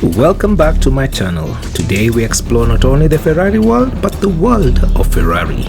Welcome back to my channel. Today we explore not only the Ferrari world but the world of Ferrari.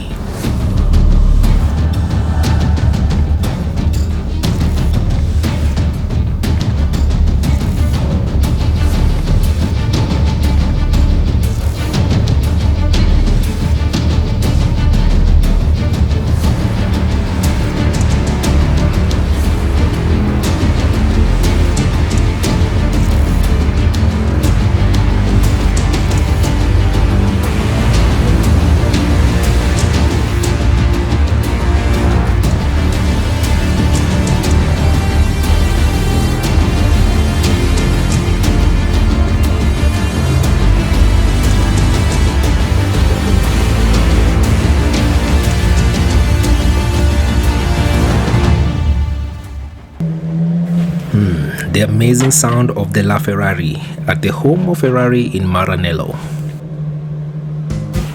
The amazing sound of the La Ferrari at the home of Ferrari in Maranello.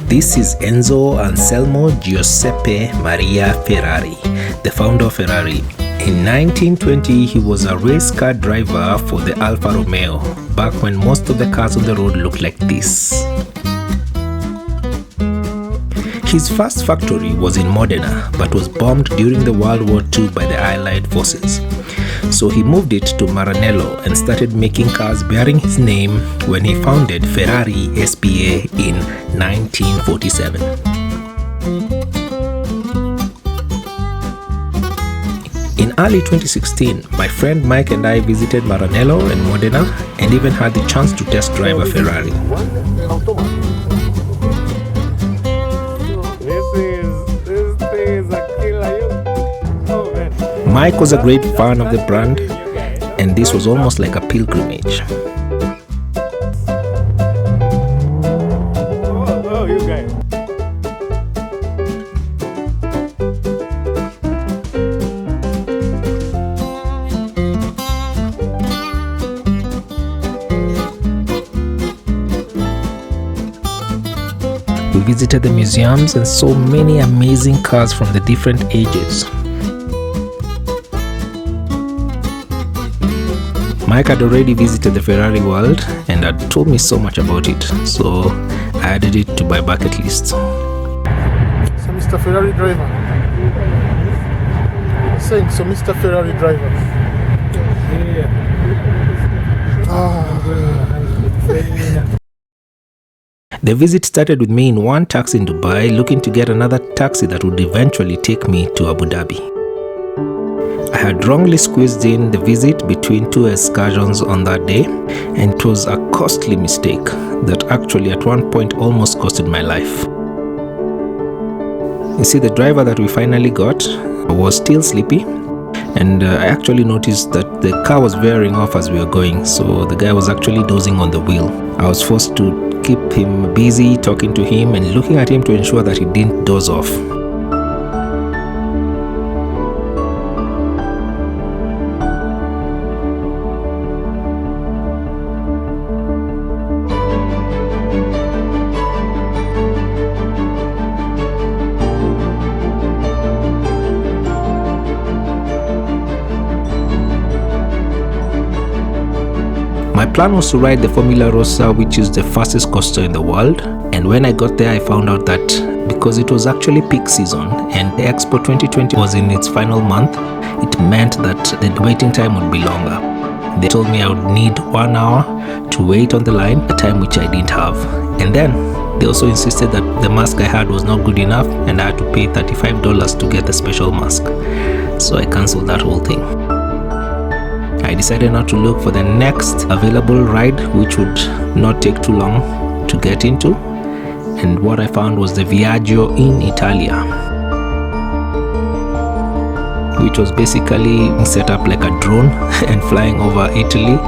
This is Enzo Anselmo Giuseppe Maria Ferrari, the founder of Ferrari. In 1920, he was a race car driver for the Alfa Romeo, back when most of the cars on the road looked like this. His first factory was in Modena, but was bombed during the World War II by the Allied forces. So he moved it to Maranello and started making cars bearing his name when he founded Ferrari SPA in 1947. In early 2016, my friend Mike and I visited Maranello and Modena and even had the chance to test drive a Ferrari. Mike was a great fan of the brand, and this was almost like a pilgrimage. We visited the museums and saw many amazing cars from the different ages. Mike had already visited the Ferrari World and had told me so much about it, so I added it to my bucket list. So Mr. Ferrari driver. Saying so Mr. Ferrari driver. The visit started with me in one taxi in Dubai, looking to get another taxi that would eventually take me to Abu Dhabi. I had wrongly squeezed in the visit between two excursions on that day, and it was a costly mistake that actually at one point almost costed my life. You see, the driver that we finally got was still sleepy, and I actually noticed that the car was veering off as we were going, so the guy was actually dozing on the wheel. I was forced to keep him busy, talking to him and looking at him to ensure that he didn't doze off. My plan was to ride the Formula Rossa, which is the fastest coaster in the world, and when I got there I found out that because it was actually peak season and the Expo 2020 was in its final month, it meant that the waiting time would be longer. They told me I would need 1 hour to wait on the line, a time which I didn't have. And then they also insisted that the mask I had was not good enough and I had to pay $35 to get the special mask. So I cancelled that whole thing. I decided not to look for the next available ride, which would not take too long to get into, and what I found was the Viaggio in Italia, which was basically set up like a drone and flying over Italy.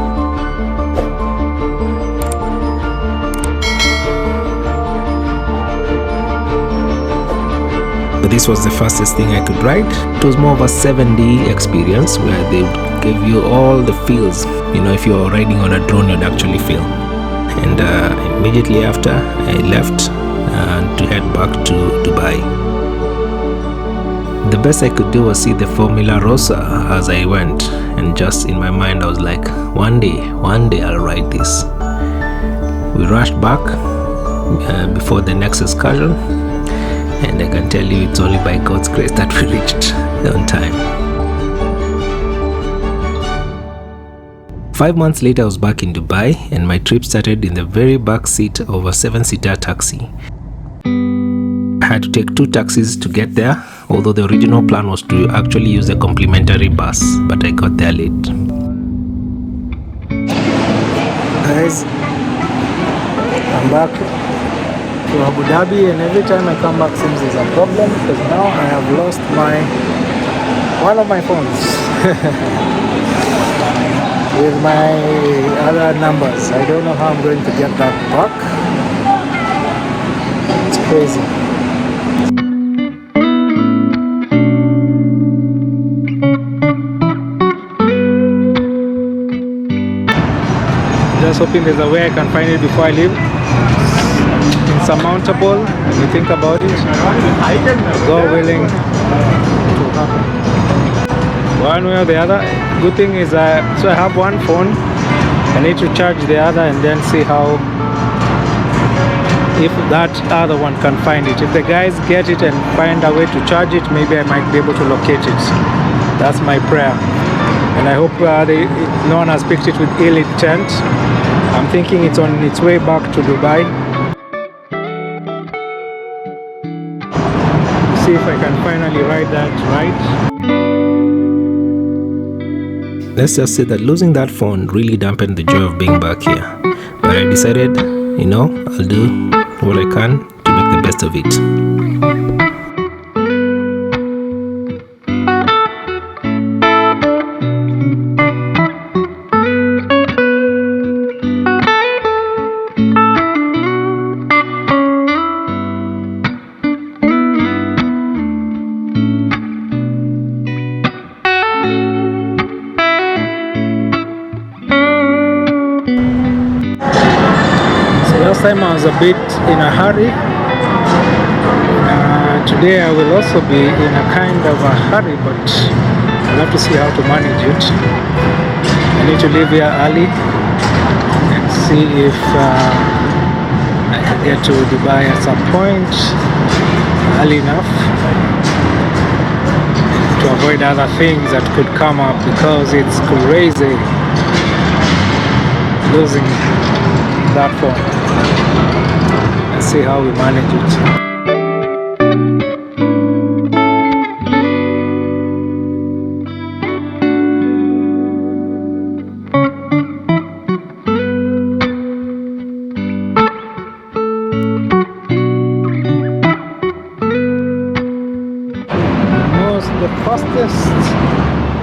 But this was the fastest thing I could ride. It was more of a 7D experience where they give you all the feels. You know, if you're riding on a drone, you'd actually feel. And immediately after, I left to head back to Dubai. The best I could do was see the Formula Rossa as I went, and just in my mind I was like, one day I'll ride this. We rushed back before the next excursion, and I can tell you it's only by God's grace that we reached on time. 5 months later, I was back in Dubai, and my trip started in the very back seat of a 7-seater taxi. I had to take 2 taxis to get there, although the original plan was to actually use a complimentary bus, but I got there late. Guys, I'm back to Abu Dhabi, and every time I come back seems there's a problem, because now I have lost one of my phones with my other numbers. I don't know how I'm going to get that back. It's crazy. Just hoping there's a way I can find it before I leave. Insurmountable when you think about it. God willing, it will happen. One way or the other. Good thing is so I have one phone. I need to charge the other and then see how, if that other one can find it. If the guys get it and find a way to charge it, maybe I might be able to locate it. That's my prayer. And I hope no one has picked it with ill intent. I'm thinking it's on its way back to Dubai. See if I can finally ride that right. Let's just say that losing that phone really dampened the joy of being back here. But I decided, I'll do what I can to make the best of it. Last time I was a bit in a hurry. Today I will also be in a kind of a hurry, but I'll have to see how to manage it. I need to leave here early and see if I can get to Dubai at some point early enough to avoid other things that could come up, because it's crazy losing that phone. Let's see how we manage it. The fastest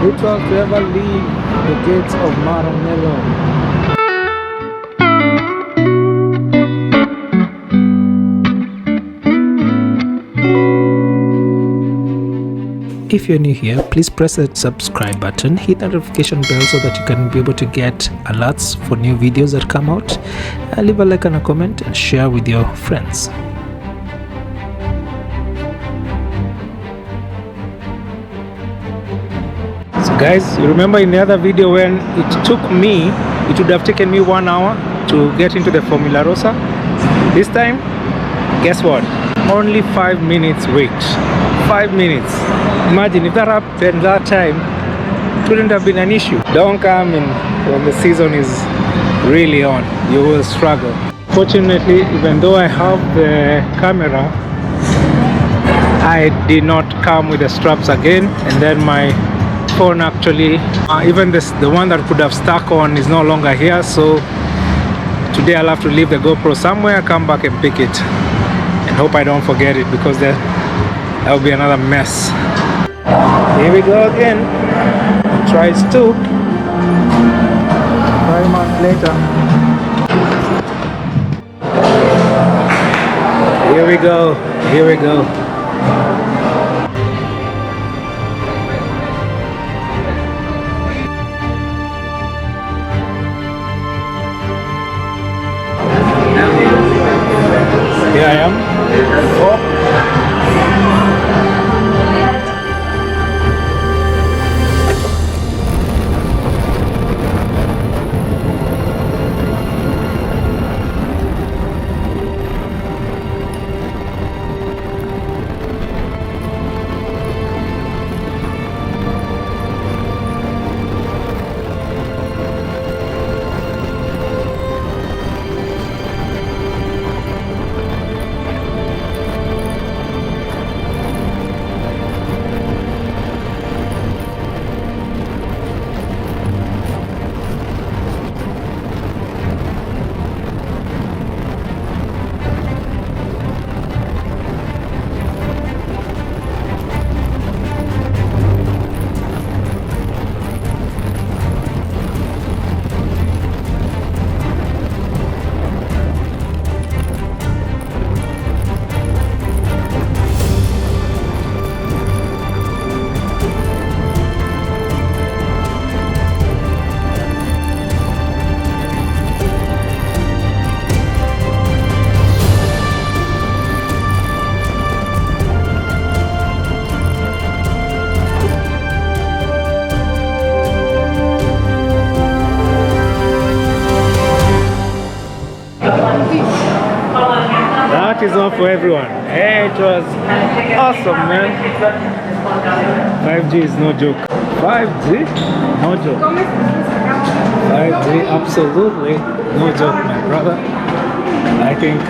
ritual to ever leave the gates of Maranello. If you're new here, please press that subscribe button, hit the notification bell so that you can be able to get alerts for new videos that come out. Leave a like and a comment and share with your friends. So guys, you remember in the other video when it would have taken me 1 hour to get into the Formula Rossa. This time, guess what? Only 5 minutes wait. 5 minutes. Imagine if that happened that time, it wouldn't have been an issue. Don't come in when the season is really on. You will struggle. Fortunately, even though I have the camera, I did not come with the straps again, and then my phone actually, even the one that could have stuck on is no longer here, so today I'll have to leave the GoPro somewhere, come back and pick it, and hope I don't forget it, because that will be another mess. Here we go again. Tries 2. 5 months later. Here we go. Here we go. Here I am. Oh. is not for everyone. Hey, it was awesome, man. 5G is no joke. 5G? No joke. 5G, absolutely no joke, my brother. I think,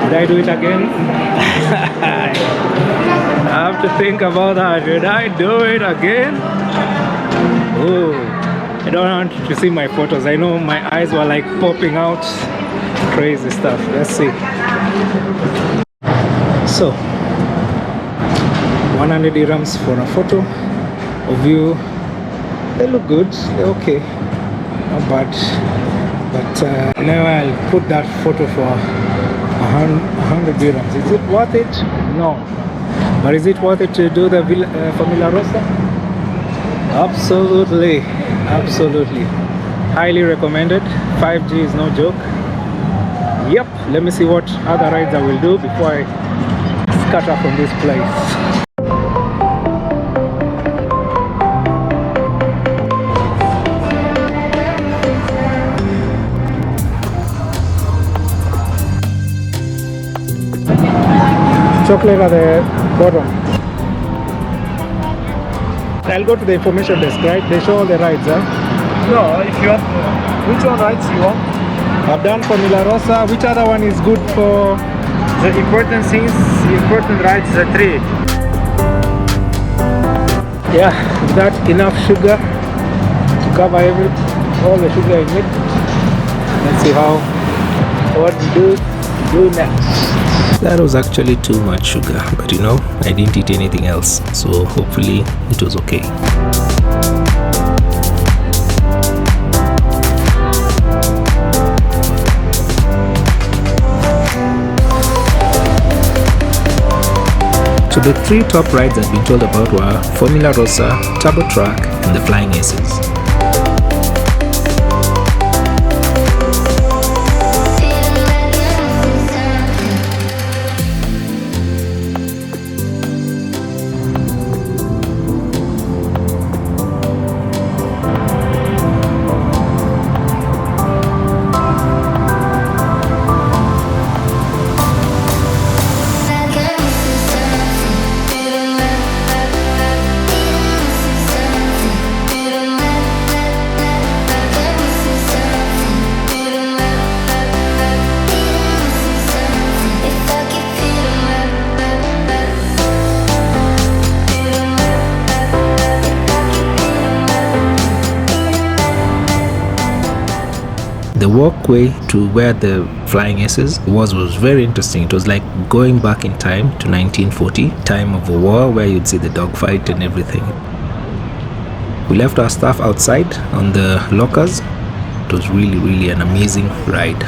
did I do it again? I have to think about that. Did I do it again? Oh, I don't want to see my photos. I know my eyes were like popping out. Crazy stuff. Let's see. So 100 dirhams for a photo of you. They look good. They're okay, not bad. But now I'll put that photo for 100 dirhams. Is it worth it? No. But is it worth it to do the Formula Rossa? Absolutely, absolutely. Highly recommended. 5G is no joke. Yep, let me see what other rides I will do before I scatter from this place. Chocolate at the bottom. I'll go to the information desk, right? They show all the rides, huh? No, if you have, which one rides you want? I've done Formula Rossa. Which other one is good for? The important things, the important rides, the 3. Yeah, is that enough sugar to cover all the sugar in it? Let's see what we do next. That was actually too much sugar, but you know, I didn't eat anything else, so hopefully it was okay. So the 3 top rides I've been told about were Formula Rossa, Turbo Track, and the Flying Aces. The walkway to where the Flying Aces was very interesting. It was like going back in time to 1940, time of a war where you'd see the dogfight and everything. We left our stuff outside on the lockers. It was really an amazing ride.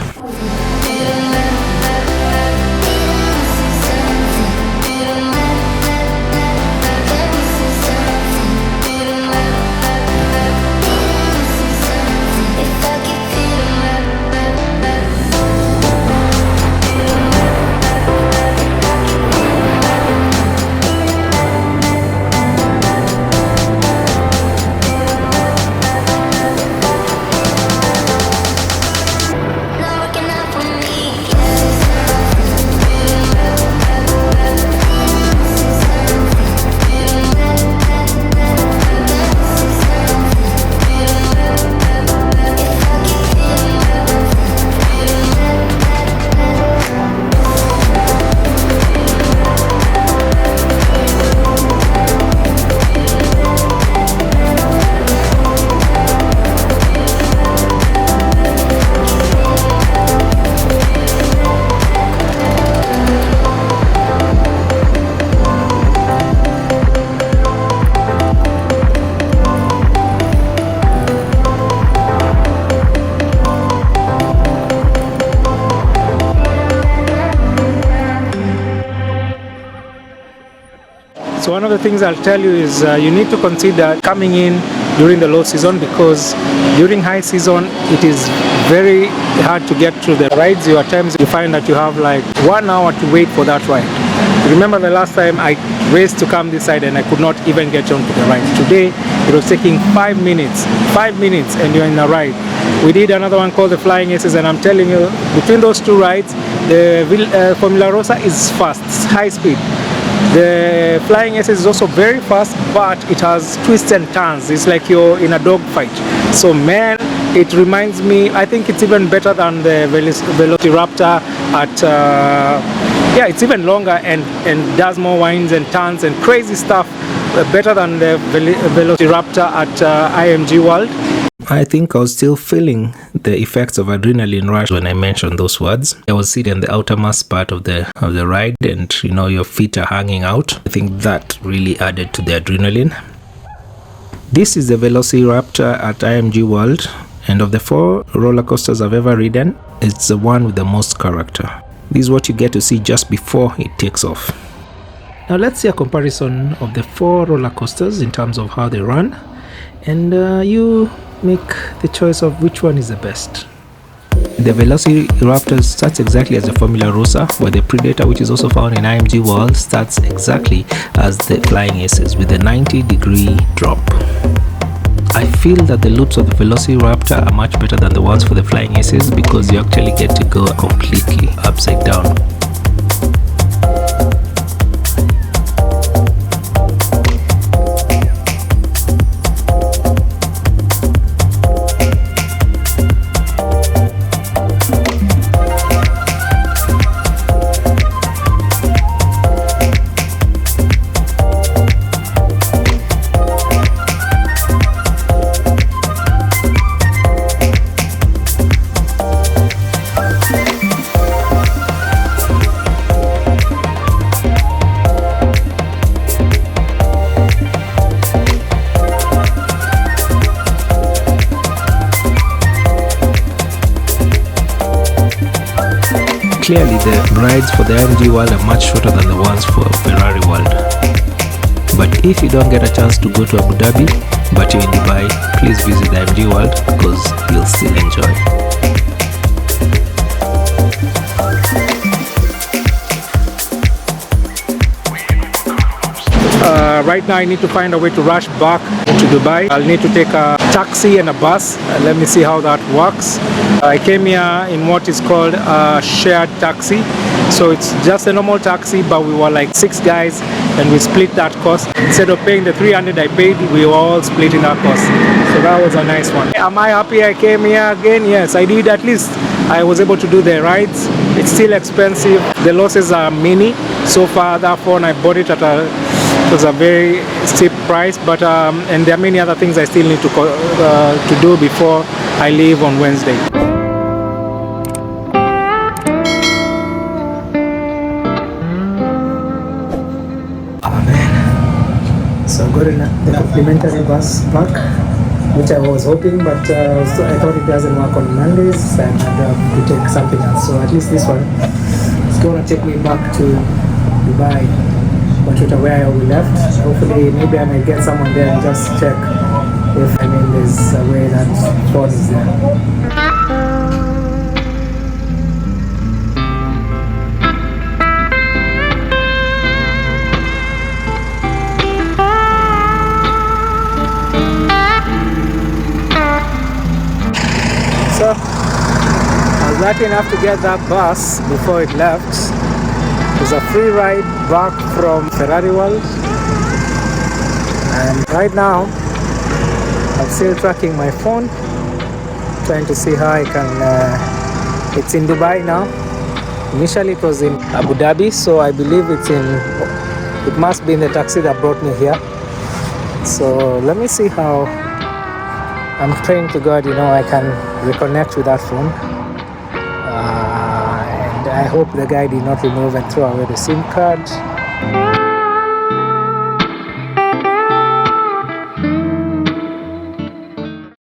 So one of the things I'll tell you is you need to consider coming in during the low season, because during high season it is very hard to get through the rides. There are times you find that you have like 1 hour to wait for that ride. Remember the last time I raced to come this side and I could not even get onto the ride. Today it was taking 5 minutes and you're in a ride. We did another one called the Flying Aces, and I'm telling you, between those two rides, the Formula Rossa is fast, it's high speed. The Flying Aces is also very fast, but it has twists and turns. It's like you're in a dogfight. So man, it reminds me, I think it's even better than the Velociraptor at, yeah, it's even longer and does more winds and turns and crazy stuff, better than the Velociraptor at IMG World. I think I was still feeling the effects of adrenaline rush when I mentioned those words. I was sitting in the outermost part of the ride, and you know, your feet are hanging out. I think that really added to the adrenaline. This is the Velociraptor at IMG World, and of the 4 roller coasters I've ever ridden, it's the one with the most character. This is what you get to see just before it takes off. Now let's see a comparison of the 4 roller coasters in terms of how they run, and you make the choice of which one is the best. The Velociraptor starts exactly as the Formula Rossa, where the Predator, which is also found in IMG World, starts exactly as the Flying Aces with a 90-degree drop. I feel that the loops of the Velociraptor are much better than the ones for the Flying Aces because you actually get to go completely upside down. Clearly the rides for the IMG World are much shorter than the ones for Ferrari World. But if you don't get a chance to go to Abu Dhabi, but you're in Dubai, please visit the IMG World because you'll still enjoy. Right now I need to find a way to rush back to Dubai. I'll need to take a taxi and a bus. Let me see how that works. I came here in what is called a shared taxi. So it's just a normal taxi, but we were like 6 guys and we split that cost. Instead of paying the 300 I paid, we were all splitting that cost. So that was a nice one. Am I happy I came here again? Yes, I did. At least I was able to do the rides. It's still expensive. The losses are mini. So far that phone I bought it at it was a very steep price, but and there are many other things I still need to do before I leave on Wednesday. Oh man, so I got the complimentary bus back, which I was hoping, but I thought it doesn't work on Mondays and I had to take something else. So at least this one is going to take me back to Dubai, but where we left. Hopefully maybe I might get someone there and just check if there's a way that phone is there. So I was lucky enough to get that bus before it left. It was a free ride back from Ferrari World, and right now I'm still tracking my phone, trying to see how I can, it's in Dubai now. Initially it was in Abu Dhabi, so I believe it must be in the taxi that brought me here. So let me see how, I'm praying to God, I can reconnect with that phone. I hope the guy did not remove and throw away the SIM card.